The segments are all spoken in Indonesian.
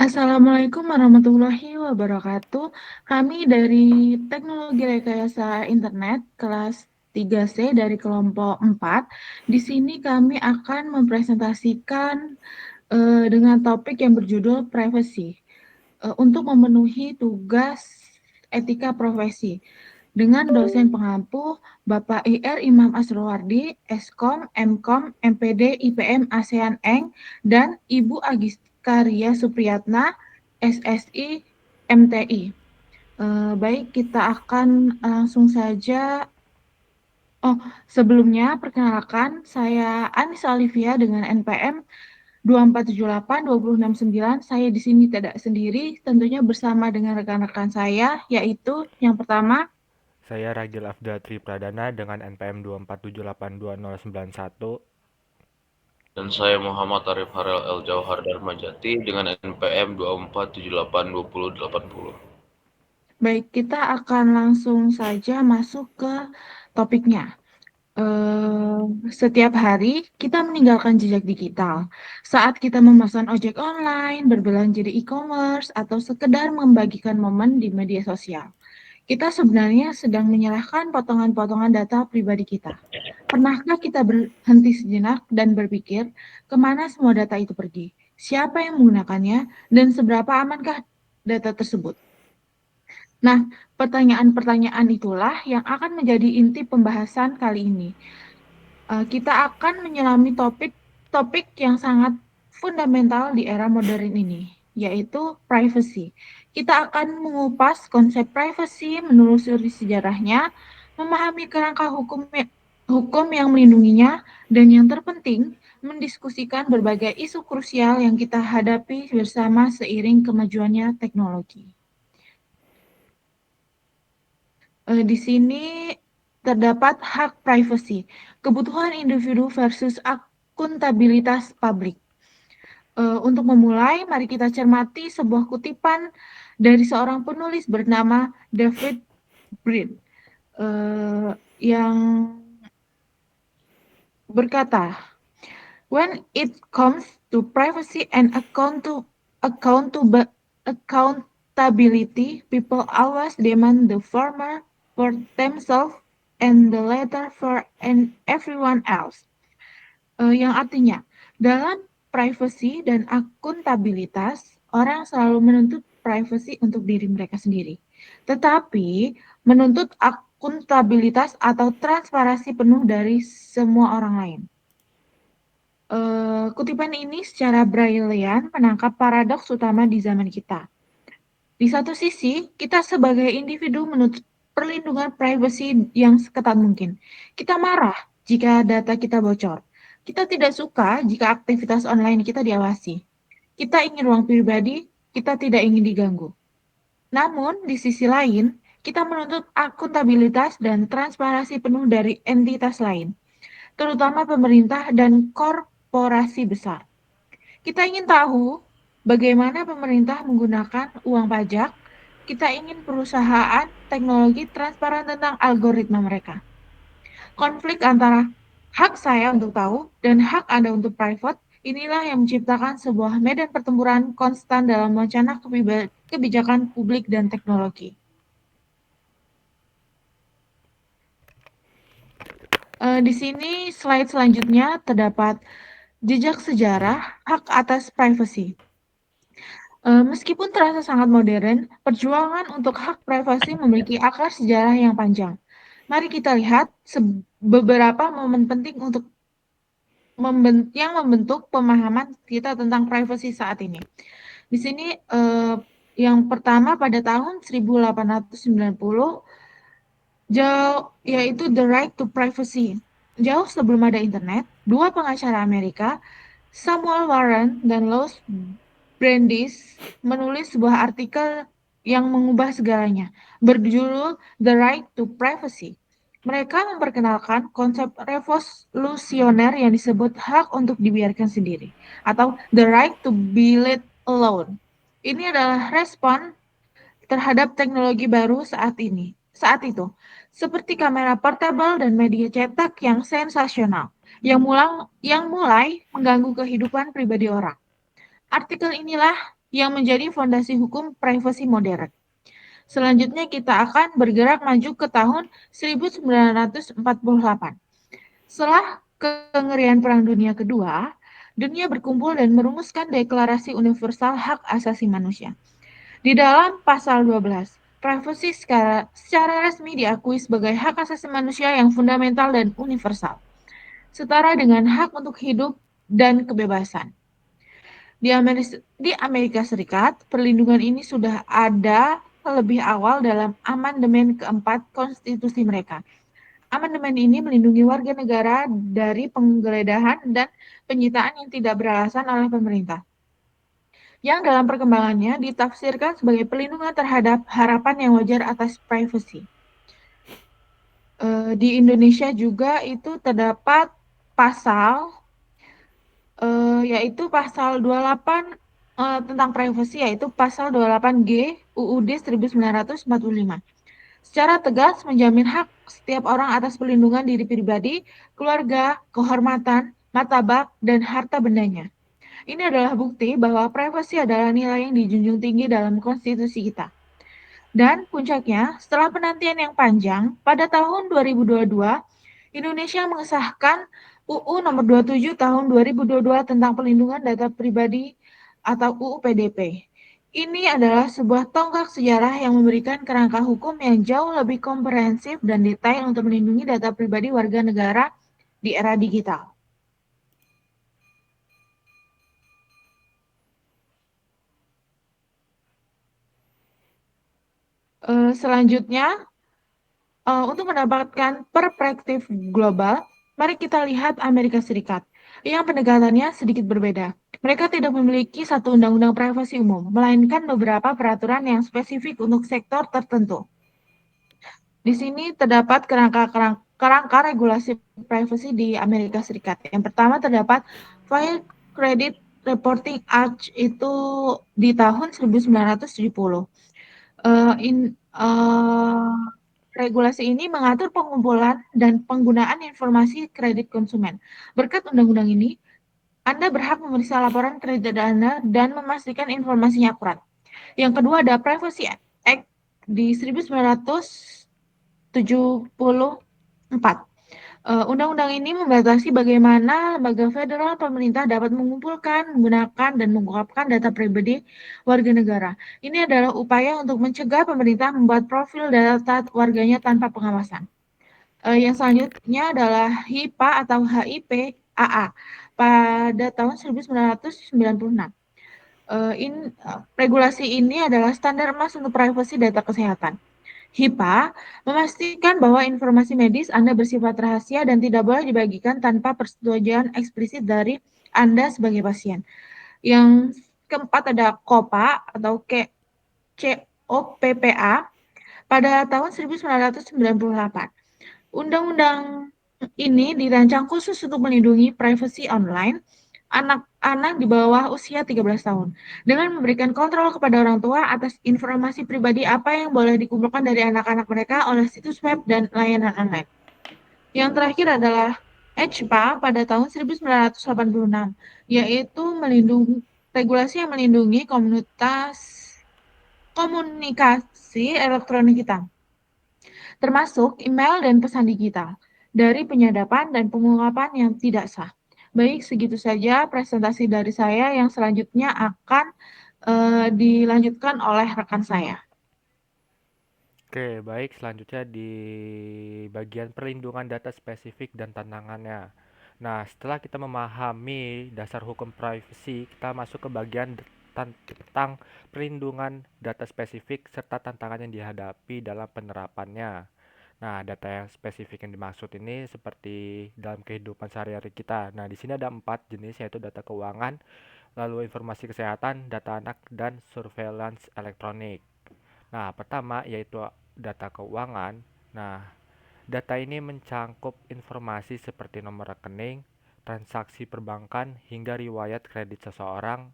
Assalamualaikum warahmatullahi wabarakatuh. Kami dari Teknologi Rekayasa Internet kelas 3C dari kelompok 4. Di sini kami akan mempresentasikan dengan topik yang berjudul privacy untuk memenuhi tugas etika profesi dengan dosen pengampu Bapak IR Imam Asrowardi, Eskom, Mkom, MPD, IPM ASEAN Eng, dan Ibu Agiskaria Supriyatna, SSI, MTI. Baik, kita akan langsung saja. Oh, sebelumnya perkenalkan, saya Anis Olivia dengan NPM 2478-2069. Saya di sini tidak sendiri, tentunya bersama dengan rekan-rekan saya, yaitu yang pertama. Saya Ragil Afdatri Pradana dengan NPM 247822091. Dan saya Muhammad Arif Harel El Jauhar Darmajati dengan NPM 24782080. Baik, kita akan langsung saja masuk ke topiknya. Eh, Setiap hari kita meninggalkan jejak digital. Saat kita memesan ojek online, berbelanja di e-commerce, atau sekedar membagikan momen di media sosial. Kita sebenarnya sedang menyerahkan potongan-potongan data pribadi kita. Pernahkah kita berhenti sejenak dan berpikir kemana semua data itu pergi? Siapa yang menggunakannya? Dan seberapa amankah data tersebut? Nah, pertanyaan-pertanyaan itulah yang akan menjadi inti pembahasan kali ini. Kita akan menyelami topik yang sangat fundamental di era modern ini, yaitu privacy. Kita akan mengupas konsep privacy, menelusuri sejarahnya, memahami kerangka hukum yang melindunginya, dan yang terpenting, mendiskusikan berbagai isu krusial yang kita hadapi bersama seiring kemajuannya teknologi. Di sini terdapat hak privasi, kebutuhan individu versus akuntabilitas publik. Untuk memulai, mari kita cermati sebuah kutipan dari seorang penulis bernama David Brin yang berkata, "When it comes to privacy and accountability, people always demand the former for themselves and the latter for everyone else." Yang artinya, dalam privacy dan akuntabilitas, orang selalu menuntut privacy untuk diri mereka sendiri. Tetapi, menuntut akuntabilitas atau transparansi penuh dari semua orang lain. Kutipan ini secara brilian menangkap paradoks utama di zaman kita. Di satu sisi, kita sebagai individu menuntut perlindungan privasi yang seketat mungkin. Kita marah jika data kita bocor. Kita tidak suka jika aktivitas online kita diawasi. Kita ingin ruang pribadi, kita tidak ingin diganggu. Namun, di sisi lain, kita menuntut akuntabilitas dan transparansi penuh dari entitas lain, terutama pemerintah dan korporasi besar. Kita ingin tahu bagaimana pemerintah menggunakan uang pajak. Kita ingin perusahaan teknologi transparan tentang algoritma mereka. Konflik antara hak saya untuk tahu dan hak Anda untuk private, inilah yang menciptakan sebuah medan pertempuran konstan dalam wacana kebijakan publik dan teknologi. Di sini slide selanjutnya terdapat jejak sejarah hak atas privacy. Meskipun terasa sangat modern, perjuangan untuk hak privasi memiliki akar sejarah yang panjang. Mari kita lihat beberapa momen penting untuk yang membentuk pemahaman kita tentang privasi saat ini. Di sini yang pertama pada tahun 1890 yaitu The Right to Privacy. Jauh sebelum ada internet, dua pengacara Amerika, Samuel Warren dan Louis Brandeis, menulis sebuah artikel yang mengubah segalanya, berjudul The Right to Privacy. Mereka memperkenalkan konsep revolusioner yang disebut hak untuk dibiarkan sendiri, atau the right to be let alone. Ini adalah respon terhadap teknologi baru saat itu, seperti kamera portable dan media cetak yang sensasional, yang mulai mengganggu kehidupan pribadi orang. Artikel inilah yang menjadi fondasi hukum privasi modern. Selanjutnya kita akan bergerak maju ke tahun 1948. Setelah kengerian Perang Dunia Kedua, dunia berkumpul dan merumuskan Deklarasi Universal Hak Asasi Manusia. Di dalam pasal 12, privasi secara resmi diakui sebagai hak asasi manusia yang fundamental dan universal, setara dengan hak untuk hidup dan kebebasan. Di Amerika Serikat, perlindungan ini sudah ada lebih awal dalam amandemen keempat konstitusi mereka. Amandemen ini melindungi warga negara dari penggeledahan dan penyitaan yang tidak beralasan oleh pemerintah, yang dalam perkembangannya ditafsirkan sebagai perlindungan terhadap harapan yang wajar atas privasi. Di Indonesia juga itu terdapat pasal yaitu pasal 28 tentang privasi, yaitu pasal 28G UUD 1945. Secara tegas menjamin hak setiap orang atas perlindungan diri pribadi, keluarga, kehormatan, martabat, dan harta bendanya. Ini adalah bukti bahwa privasi adalah nilai yang dijunjung tinggi dalam konstitusi kita. Dan puncaknya, setelah penantian yang panjang, pada tahun 2022, Indonesia mengesahkan UU nomor 27 tahun 2022 tentang perlindungan data pribadi atau UU PDP. Ini adalah sebuah tonggak sejarah yang memberikan kerangka hukum yang jauh lebih komprehensif dan detail untuk melindungi data pribadi warga negara di era digital. Selanjutnya, untuk mendapatkan perspektif global, mari kita lihat Amerika Serikat, yang pendekatannya sedikit berbeda. Mereka tidak memiliki satu undang-undang privasi umum, melainkan beberapa peraturan yang spesifik untuk sektor tertentu. Di sini terdapat kerangka regulasi privasi di Amerika Serikat. Yang pertama terdapat Fair Credit Reporting Act itu di tahun 1970. Regulasi ini mengatur pengumpulan dan penggunaan informasi kredit konsumen. Berkat undang-undang ini, Anda berhak memeriksa laporan kredit Anda dan memastikan informasinya akurat. Yang kedua ada Privacy Act di 1974. Undang-undang ini membatasi bagaimana lembaga federal pemerintah dapat mengumpulkan, menggunakan, dan mengungkapkan data pribadi warga negara. Ini adalah upaya untuk mencegah pemerintah membuat profil data warganya tanpa pengawasan. Yang selanjutnya adalah HIPAA atau HIPAA pada tahun 1996. Regulasi ini adalah standar emas untuk privasi data kesehatan. HIPAA memastikan bahwa informasi medis Anda bersifat rahasia dan tidak boleh dibagikan tanpa persetujuan eksplisit dari Anda sebagai pasien. Yang keempat ada COPPA atau COPPA pada tahun 1998. Undang-undang ini dirancang khusus untuk melindungi privasi online anak-anak di bawah usia 13 tahun dengan memberikan kontrol kepada orang tua atas informasi pribadi apa yang boleh dikumpulkan dari anak-anak mereka oleh situs web dan layanan online. Yang terakhir adalah HPA pada tahun 1986, yaitu regulasi yang melindungi komunikasi elektronik kita, termasuk email dan pesan digital, dari penyadapan dan pengungkapan yang tidak sah. Baik, segitu saja presentasi dari saya, yang selanjutnya akan dilanjutkan oleh rekan saya. Oke, baik. Selanjutnya di bagian perlindungan data spesifik dan tantangannya. Nah, setelah kita memahami dasar hukum privacy, kita masuk ke bagian tentang perlindungan data spesifik serta tantangan yang dihadapi dalam penerapannya. Nah, data yang spesifik yang dimaksud ini seperti dalam kehidupan sehari-hari kita. Nah, di sini ada 4 jenis, yaitu data keuangan, lalu informasi kesehatan, data anak, dan surveillance elektronik. Nah, pertama yaitu data keuangan. Nah, data ini mencangkup informasi seperti nomor rekening, transaksi perbankan, hingga riwayat kredit seseorang.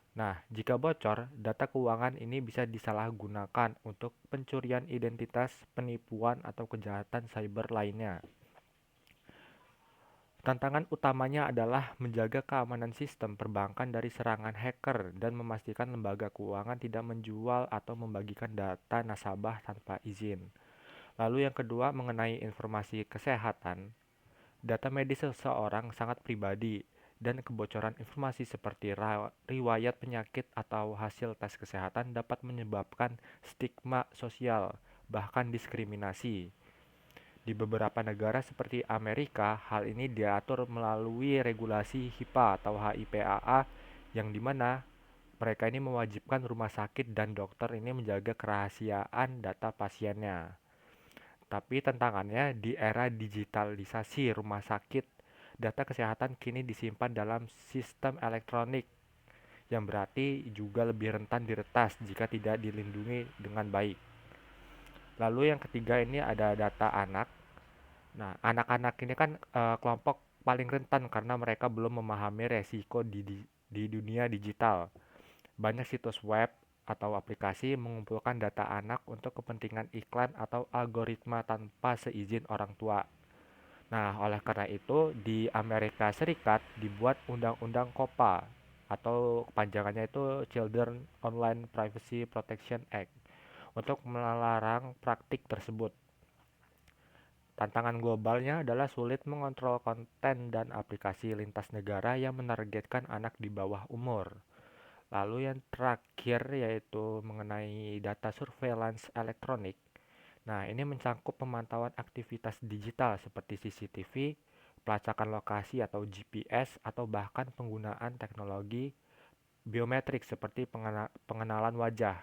Nah, jika bocor, data keuangan ini bisa disalahgunakan untuk pencurian identitas, penipuan, atau kejahatan cyber lainnya. Tantangan utamanya adalah menjaga keamanan sistem perbankan dari serangan hacker dan memastikan lembaga keuangan tidak menjual atau membagikan data nasabah tanpa izin. Lalu yang kedua mengenai informasi kesehatan, data medis seseorang sangat pribadi dan kebocoran informasi seperti riwayat penyakit atau hasil tes kesehatan dapat menyebabkan stigma sosial, bahkan diskriminasi. Di beberapa negara seperti Amerika, hal ini diatur melalui regulasi HIPAA atau HIPAA yang dimana mereka ini mewajibkan rumah sakit dan dokter ini menjaga kerahasiaan data pasiennya. Tapi tantangannya di era digitalisasi rumah sakit, data kesehatan kini disimpan dalam sistem elektronik yang berarti juga lebih rentan diretas jika tidak dilindungi dengan baik. Lalu yang ketiga ini ada data anak. Nah, anak-anak ini kan kelompok paling rentan karena mereka belum memahami resiko di dunia digital. Banyak situs web atau aplikasi mengumpulkan data anak untuk kepentingan iklan atau algoritma tanpa seizin orang tua. Nah, oleh karena itu, di Amerika Serikat dibuat Undang-Undang COPPA atau kepanjangannya itu Children Online Privacy Protection Act untuk melarang praktik tersebut. Tantangan globalnya adalah sulit mengontrol konten dan aplikasi lintas negara yang menargetkan anak di bawah umur. Lalu yang terakhir yaitu mengenai data surveillance elektronik. Nah, ini mencangkup pemantauan aktivitas digital seperti CCTV, pelacakan lokasi atau GPS, atau bahkan penggunaan teknologi biometrik seperti pengenalan wajah.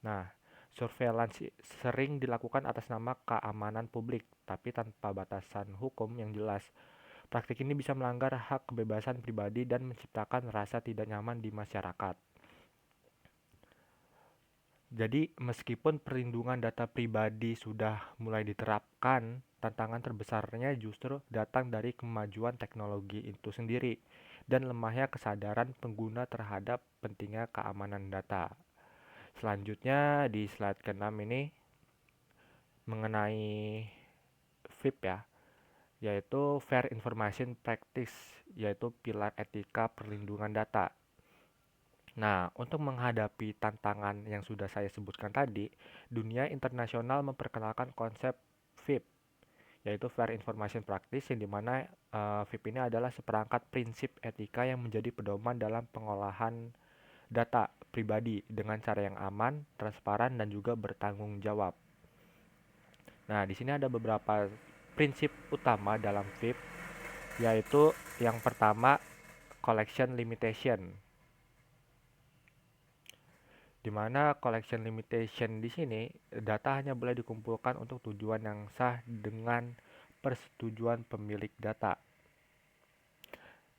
Nah, surveillance sering dilakukan atas nama keamanan publik, tapi tanpa batasan hukum yang jelas. Praktik ini bisa melanggar hak kebebasan pribadi dan menciptakan rasa tidak nyaman di masyarakat. Jadi, meskipun perlindungan data pribadi sudah mulai diterapkan, tantangan terbesarnya justru datang dari kemajuan teknologi itu sendiri dan lemahnya kesadaran pengguna terhadap pentingnya keamanan data. Selanjutnya di slide ke-6 ini mengenai FIP ya, yaitu Fair Information Practice, yaitu pilar etika perlindungan data. Nah, untuk menghadapi tantangan yang sudah saya sebutkan tadi, dunia internasional memperkenalkan konsep FIP, yaitu Fair Information Practice, yang dimana FIP ini adalah seperangkat prinsip etika yang menjadi pedoman dalam pengolahan data pribadi dengan cara yang aman, transparan, dan juga bertanggung jawab. Nah, di sini ada beberapa prinsip utama dalam FIP, yaitu yang pertama collection limitation, di mana collection limitation di sini data hanya boleh dikumpulkan untuk tujuan yang sah dengan persetujuan pemilik data.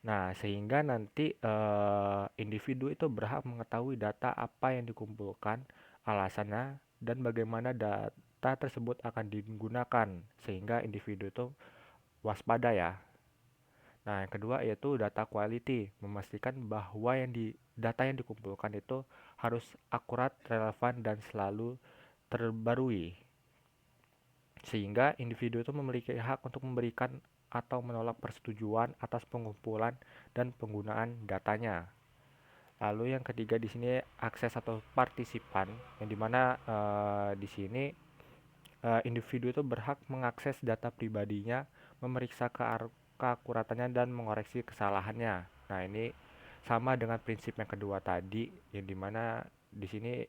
Nah, sehingga nanti individu itu berhak mengetahui data apa yang dikumpulkan, alasannya, dan bagaimana data tersebut akan digunakan, sehingga individu itu waspada ya. Nah, yang kedua yaitu data quality, memastikan bahwa data yang dikumpulkan itu harus akurat, relevan, dan selalu terbarui. Sehingga individu itu memiliki hak untuk memberikan atau menolak persetujuan atas pengumpulan dan penggunaan datanya. Lalu yang ketiga di sini akses atau partisipan, yang dimana di sini individu itu berhak mengakses data pribadinya, memeriksa keakuratannya dan mengoreksi kesalahannya. Nah, ini sama dengan prinsip yang kedua tadi, yang dimana di sini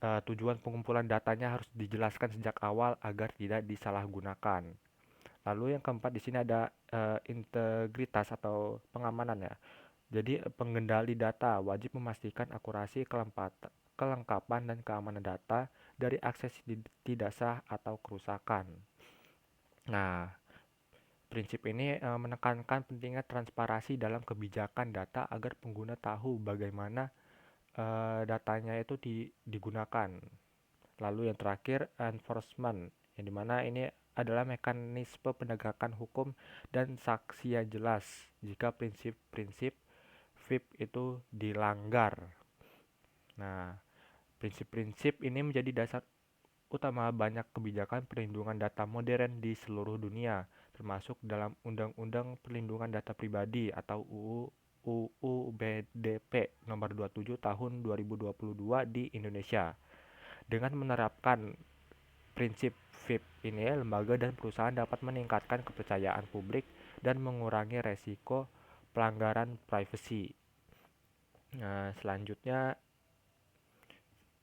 tujuan pengumpulan datanya harus dijelaskan sejak awal agar tidak disalahgunakan. Lalu yang keempat di sini ada integritas atau pengamanan ya. Jadi pengendali data wajib memastikan akurasi, kelengkapan dan keamanan data dari akses tidak sah atau kerusakan. Nah, prinsip ini menekankan pentingnya transparansi dalam kebijakan data agar pengguna tahu bagaimana datanya itu digunakan. Lalu yang terakhir enforcement, yang dimana ini adalah mekanisme penegakan hukum dan saksi yang jelas jika prinsip-prinsip FIP itu dilanggar. Nah, prinsip-prinsip ini menjadi dasar utama banyak kebijakan perlindungan data modern di seluruh dunia, termasuk dalam Undang-Undang Perlindungan Data Pribadi atau UU BDP nomor 27 tahun 2022 di Indonesia. Dengan menerapkan prinsip VIP ini, lembaga dan perusahaan dapat meningkatkan kepercayaan publik dan mengurangi resiko pelanggaran privasi. Nah, selanjutnya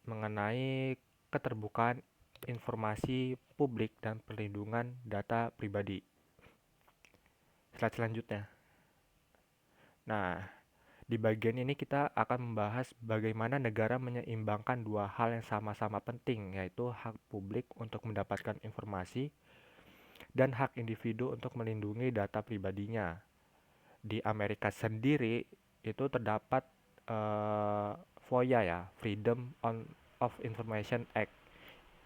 mengenai keterbukaan informasi publik dan perlindungan data pribadi. Slide selanjutnya. Nah, di bagian ini kita akan membahas bagaimana negara menyeimbangkan dua hal yang sama-sama penting, yaitu hak publik untuk mendapatkan informasi dan hak individu untuk melindungi data pribadinya. Di Amerika sendiri itu terdapat FOIA ya, of Information Act,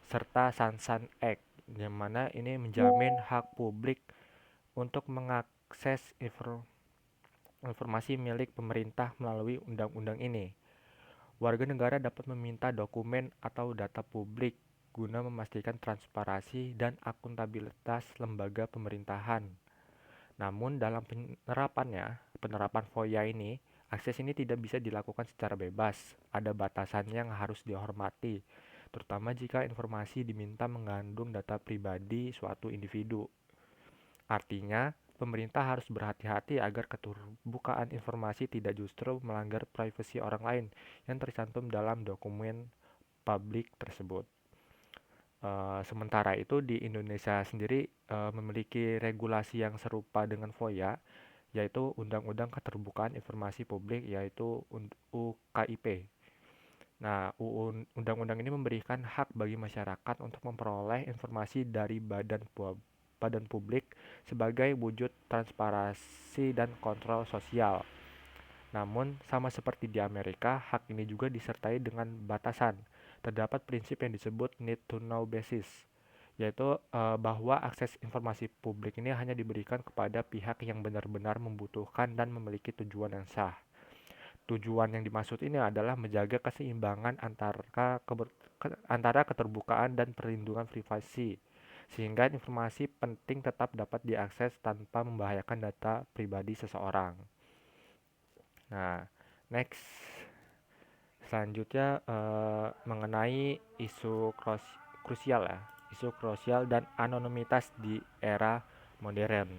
serta Sunshine Act, yang mana ini menjamin hak publik untuk mengakses informasi milik pemerintah melalui undang-undang ini. Warga negara dapat meminta dokumen atau data publik guna memastikan transparansi dan akuntabilitas lembaga pemerintahan. Namun dalam penerapan FOIA ini, akses ini tidak bisa dilakukan secara bebas. Ada batasan yang harus dihormati, terutama jika informasi diminta mengandung data pribadi suatu individu. Artinya, pemerintah harus berhati-hati agar keterbukaan informasi tidak justru melanggar privasi orang lain yang tercantum dalam dokumen publik tersebut. Sementara itu di Indonesia sendiri memiliki regulasi yang serupa dengan FOIA, yaitu Undang-Undang Keterbukaan Informasi Publik, yaitu UKIP. Nah, undang-undang ini memberikan hak bagi masyarakat untuk memperoleh informasi dari badan publik sebagai wujud transparansi dan kontrol sosial. Namun, sama seperti di Amerika, hak ini juga disertai dengan batasan. Terdapat prinsip yang disebut need to know basis, yaitu bahwa akses informasi publik ini hanya diberikan kepada pihak yang benar-benar membutuhkan dan memiliki tujuan yang sah. Tujuan yang dimaksud ini adalah menjaga keseimbangan antara keterbukaan dan perlindungan privasi, sehingga informasi penting tetap dapat diakses tanpa membahayakan data pribadi seseorang. Nah, next, selanjutnya mengenai isu krusial ya, isu krusial dan anonimitas di era modern.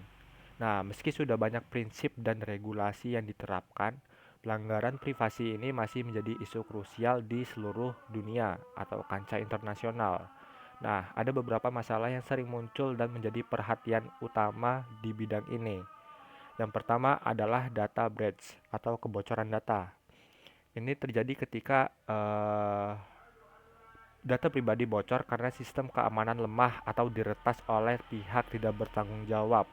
Nah, meski sudah banyak prinsip dan regulasi yang diterapkan, pelanggaran privasi ini masih menjadi isu krusial di seluruh dunia atau kancah internasional. Nah, ada beberapa masalah yang sering muncul dan menjadi perhatian utama di bidang ini. Yang pertama adalah data breach atau kebocoran data. Ini terjadi ketika data pribadi bocor karena sistem keamanan lemah atau diretas oleh pihak tidak bertanggung jawab.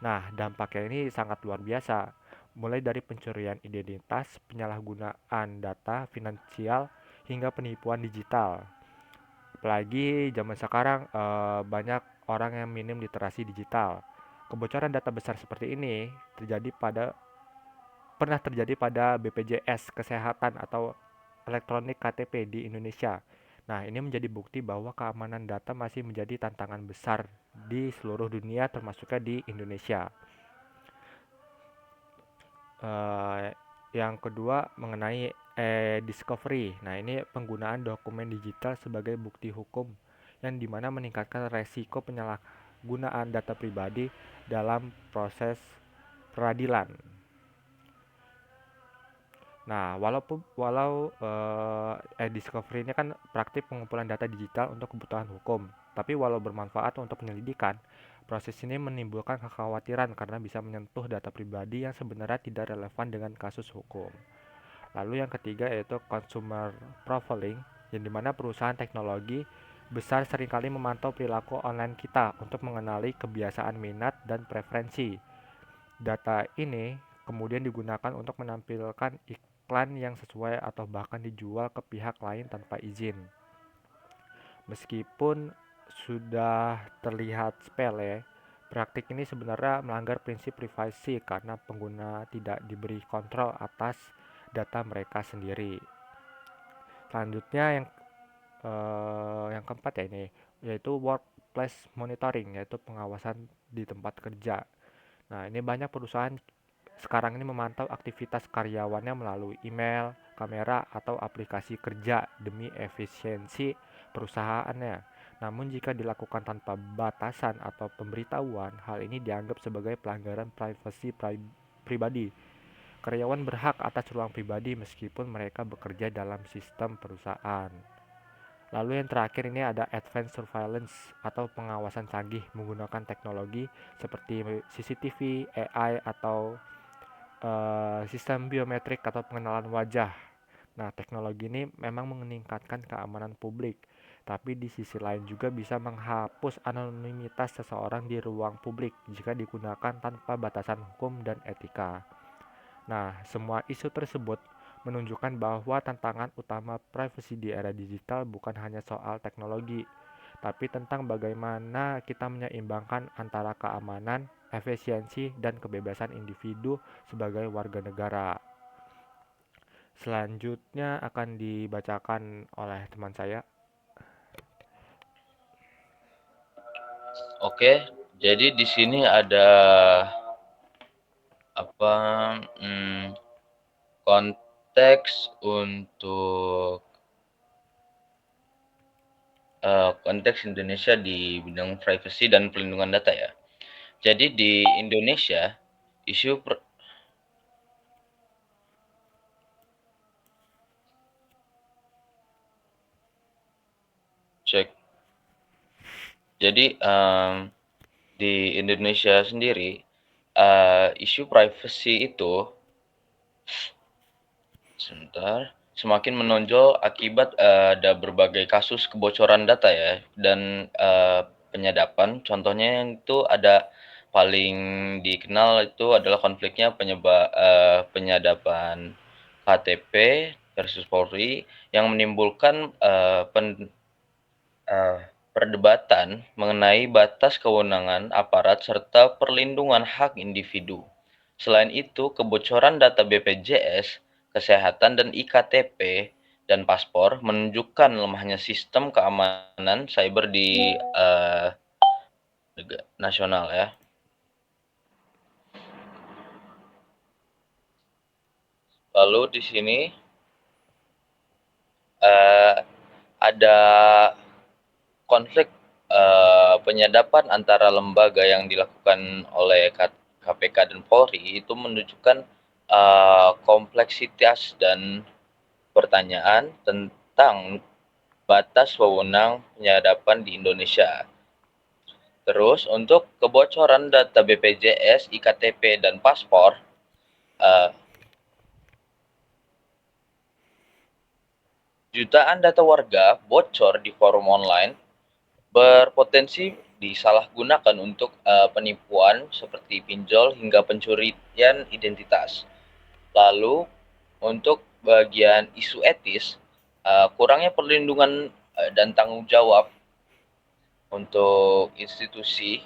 Nah, dampaknya ini sangat luar biasa, mulai dari pencurian identitas, penyalahgunaan data finansial, hingga penipuan digital. Apalagi zaman sekarang banyak orang yang minim literasi digital. Kebocoran data besar seperti ini pernah terjadi pada BPJS Kesehatan atau elektronik KTP di Indonesia. Nah, ini menjadi bukti bahwa keamanan data masih menjadi tantangan besar di seluruh dunia, termasuknya di Indonesia. Yang kedua mengenai discovery. Nah, ini penggunaan dokumen digital sebagai bukti hukum yang dimana meningkatkan resiko penyalahgunaan data pribadi dalam proses peradilan. Nah, walau discovery ini kan praktik pengumpulan data digital untuk kebutuhan hukum, tapi walau bermanfaat untuk penyelidikan, proses ini menimbulkan kekhawatiran karena bisa menyentuh data pribadi yang sebenarnya tidak relevan dengan kasus hukum. Lalu yang ketiga yaitu consumer profiling, yang dimana perusahaan teknologi besar seringkali memantau perilaku online kita untuk mengenali kebiasaan minat dan preferensi. Data ini kemudian digunakan untuk menampilkan iklan yang sesuai atau bahkan dijual ke pihak lain tanpa izin. Meskipun sudah terlihat sepele, praktik ini sebenarnya melanggar prinsip privasi karena pengguna tidak diberi kontrol atas data mereka sendiri. Selanjutnya yang keempat ya ini, yaitu workplace monitoring, yaitu pengawasan di tempat kerja. Nah, ini banyak perusahaan sekarang ini memantau aktivitas karyawannya melalui email, kamera, atau aplikasi kerja demi efisiensi perusahaannya. Namun jika dilakukan tanpa batasan atau pemberitahuan, hal ini dianggap sebagai pelanggaran privasi pribadi. Karyawan berhak atas ruang pribadi meskipun mereka bekerja dalam sistem perusahaan. Lalu yang terakhir ini ada advanced surveillance atau pengawasan canggih menggunakan teknologi seperti CCTV, AI, atau sistem biometrik atau pengenalan wajah. Nah, teknologi ini memang meningkatkan keamanan publik, tapi di sisi lain juga bisa menghapus anonimitas seseorang di ruang publik jika digunakan tanpa batasan hukum dan etika. Nah, semua isu tersebut menunjukkan bahwa tantangan utama privasi di era digital bukan hanya soal teknologi, tapi tentang bagaimana kita menyeimbangkan antara keamanan, efisiensi, dan kebebasan individu sebagai warga negara. Selanjutnya akan dibacakan oleh teman saya. Oke, jadi di sini ada apa konteks untuk konteks Indonesia di bidang privasi dan pelindungan data ya. Jadi di Indonesia isu cek. Jadi di Indonesia sendiri isu privasi itu semakin menonjol akibat ada berbagai kasus kebocoran data ya dan penyadapan. Contohnya yang itu ada paling dikenal itu adalah konfliknya penyadapan KTP versus Polri yang menimbulkan perdebatan mengenai batas kewenangan aparat serta perlindungan hak individu. Selain itu, kebocoran data BPJS, kesehatan dan IKTP dan paspor menunjukkan lemahnya sistem keamanan cyber di nasional ya. Lalu di sini ada konflik penyadapan antara lembaga yang dilakukan oleh KPK dan Polri itu menunjukkan kompleksitas dan pertanyaan tentang batas wewenang penyadapan di Indonesia. Terus untuk kebocoran data BPJS, IKTP, dan paspor, jutaan data warga bocor di forum online berpotensi disalahgunakan untuk penipuan seperti pinjol hingga pencurian identitas. Lalu untuk bagian isu etis, kurangnya perlindungan dan tanggung jawab untuk institusi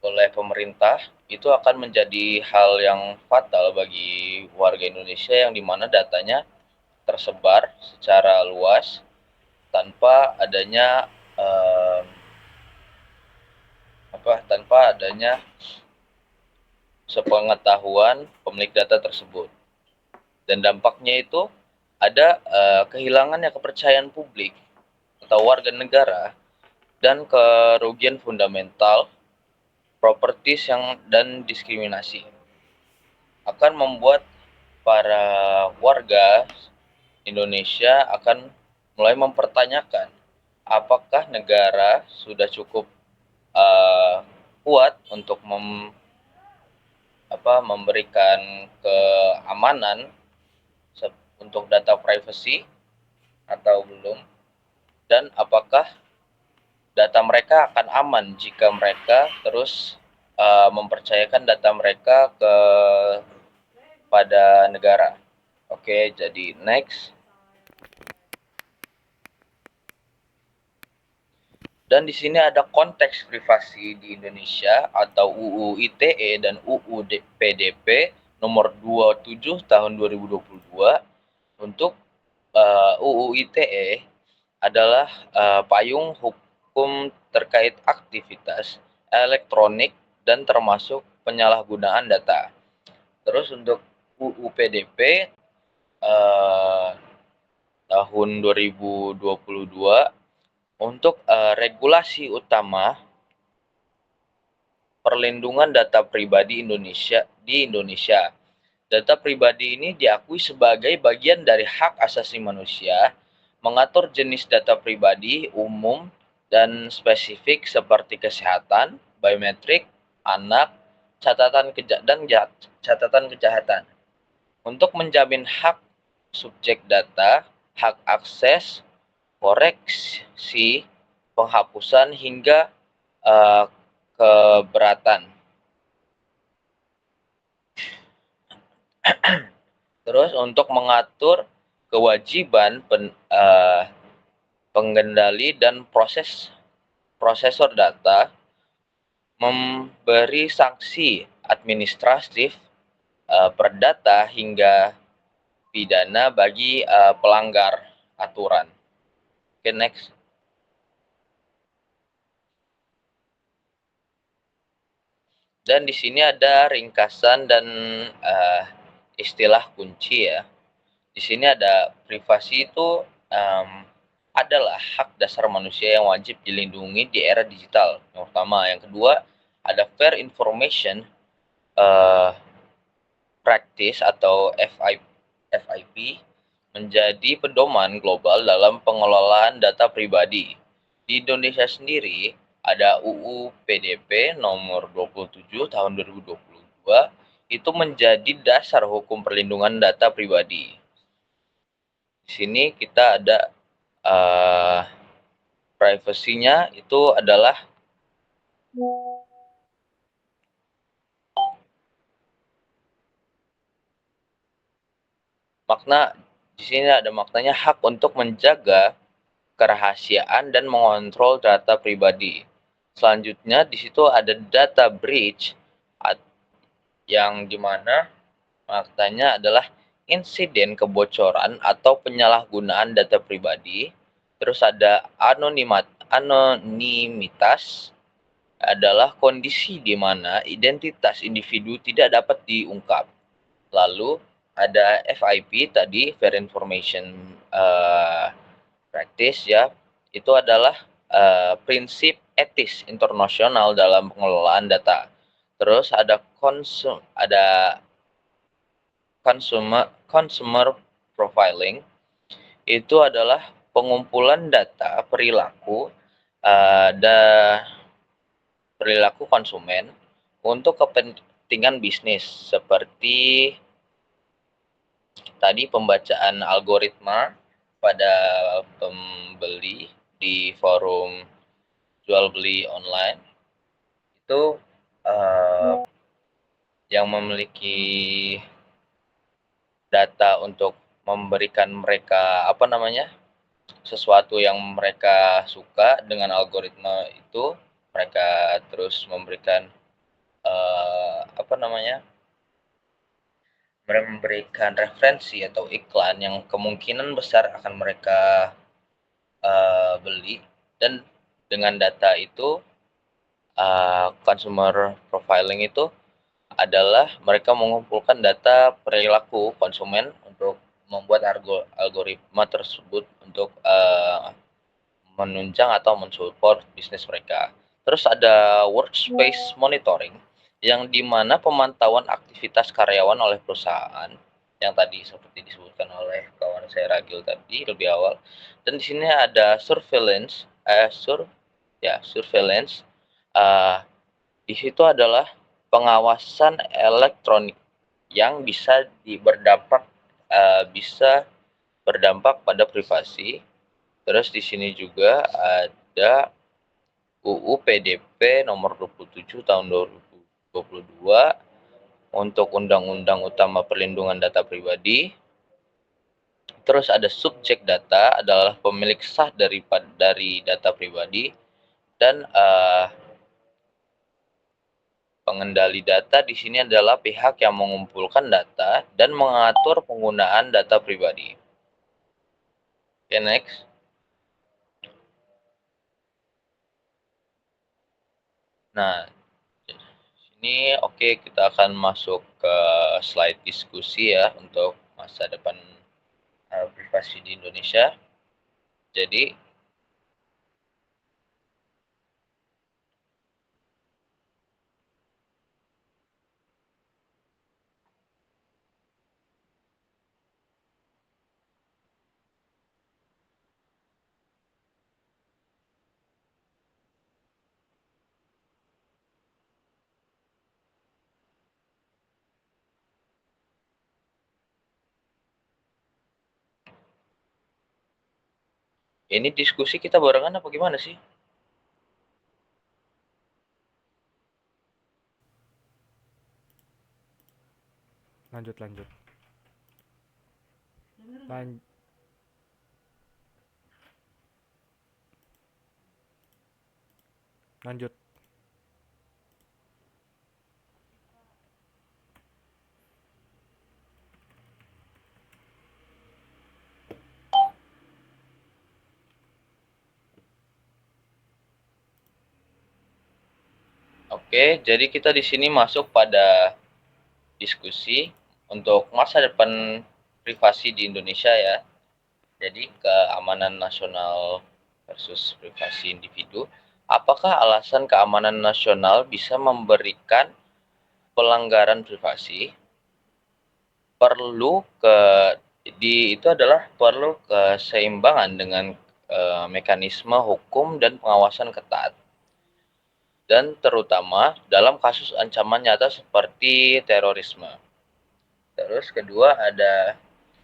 oleh pemerintah itu akan menjadi hal yang fatal bagi warga Indonesia yang dimana datanya tersebar secara luas tanpa adanya sepengetahuan pemilik data tersebut. Dan dampaknya itu ada kehilangannya kepercayaan publik atau warga negara dan kerugian fundamental, propertis dan diskriminasi. Akan membuat para warga Indonesia akan mulai mempertanyakan apakah negara sudah cukup kuat untuk memberikan keamanan untuk data privacy atau belum, dan apakah data mereka akan aman jika mereka terus mempercayakan data mereka pada negara. Oke, jadi next. Dan di sini ada konteks privasi di Indonesia atau UU ITE dan UU PDP nomor 27 tahun 2022. Untuk UU ITE adalah payung hukum terkait aktivitas elektronik dan termasuk penyalahgunaan data. Terus untuk UU PDP tahun 2022 untuk regulasi utama perlindungan data pribadi di Indonesia. Data pribadi ini diakui sebagai bagian dari hak asasi manusia, mengatur jenis data pribadi umum dan spesifik seperti kesehatan, biometrik, anak, catatan kejahatan. Untuk menjamin hak subjek data, hak akses, koreksi, penghapusan hingga keberatan. Terus untuk mengatur kewajiban pengendali dan prosesor data, memberi sanksi administratif perdata hingga pidana bagi pelanggar aturan. Oke, next. Dan di sini ada ringkasan dan istilah kunci ya. Di sini ada privasi itu adalah hak dasar manusia yang wajib dilindungi di era digital. Yang pertama, yang kedua ada fair information practice atau FIP menjadi pedoman global dalam pengelolaan data pribadi. Di Indonesia sendiri ada UU PDP nomor 27 tahun 2022 itu menjadi dasar hukum perlindungan data pribadi. Di sini kita ada privasinya itu adalah di sini ada maknanya hak untuk menjaga kerahasiaan dan mengontrol data pribadi. Selanjutnya di situ ada data breach yang dimana maknanya adalah insiden kebocoran atau penyalahgunaan data pribadi. Terus ada anonimitas adalah kondisi di mana identitas individu tidak dapat diungkap. Lalu ada FIP tadi, Fair Information Practice ya, itu adalah prinsip etis internasional dalam pengelolaan data. Terus ada consumer profiling, itu adalah pengumpulan data perilaku konsumen untuk kepentingan bisnis seperti tadi pembacaan algoritma pada pembeli di forum jual beli online itu yang memiliki data untuk memberikan mereka sesuatu yang mereka suka dengan algoritma itu, mereka terus memberikan memberikan referensi atau iklan yang kemungkinan besar akan mereka beli. Dan dengan data itu consumer profiling itu adalah mereka mengumpulkan data perilaku konsumen untuk membuat algoritma tersebut untuk menunjang atau mensupport bisnis mereka. Terus ada workspace monitoring yang dimana pemantauan aktivitas karyawan oleh perusahaan yang tadi seperti disebutkan oleh kawan saya Ragil tadi lebih awal. Dan di sini ada surveillance. Di situ adalah pengawasan elektronik yang bisa berdampak pada privasi. Terus di sini juga ada UU PDP nomor 27 tahun 2022 untuk Undang-Undang Utama Perlindungan Data Pribadi. Terus ada subjek data adalah pemilik sah dari data pribadi, dan pengendali data di sini adalah pihak yang mengumpulkan data dan mengatur penggunaan data pribadi. Oke, next. Nah, ini oke, kita akan masuk ke slide diskusi ya untuk masa depan privasi di Indonesia. Jadi, ini diskusi kita barengan apa gimana sih? Lanjut, lanjut. Lan- lanjut. Oke, jadi kita di sini masuk pada diskusi untuk masa depan privasi di Indonesia ya. Jadi keamanan nasional versus privasi individu. Apakah alasan keamanan nasional bisa memberikan pelanggaran privasi? Perlu itu adalah perlu keseimbangan dengan mekanisme hukum dan pengawasan ketat. Dan terutama dalam kasus ancaman nyata seperti terorisme. Terus kedua ada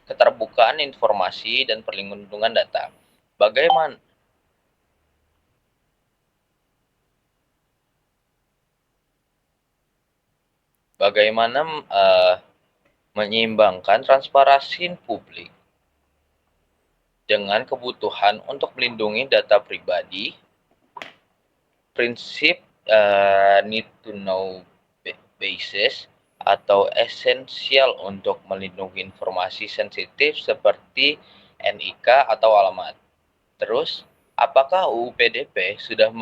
keterbukaan informasi dan perlindungan data. Bagaimana bagaimana menyeimbangkan transparansi publik dengan kebutuhan untuk melindungi data pribadi, prinsip need to know basis atau esensial untuk melindungi informasi sensitif seperti NIK atau alamat. Terus, apakah UU PDP sudah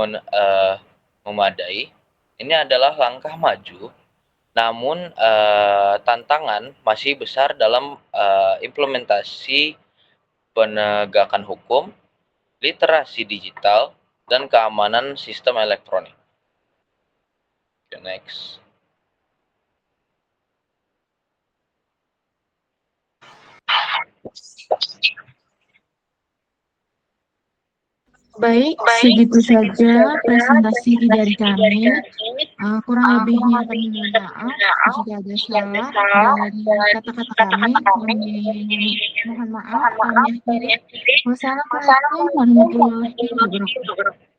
memadai? Ini adalah langkah maju, namun tantangan masih besar dalam implementasi penegakan hukum, literasi digital, dan keamanan sistem elektronik. Okay, next. Baik, segitu saja presentasi dari kami. Kurang lebihnya kami mohon maaf jika ada salah dari kata-kata kami. Kami mohon maaf. Kami akhiri. Wassalamualaikum warahmatullahi wabarakatuh.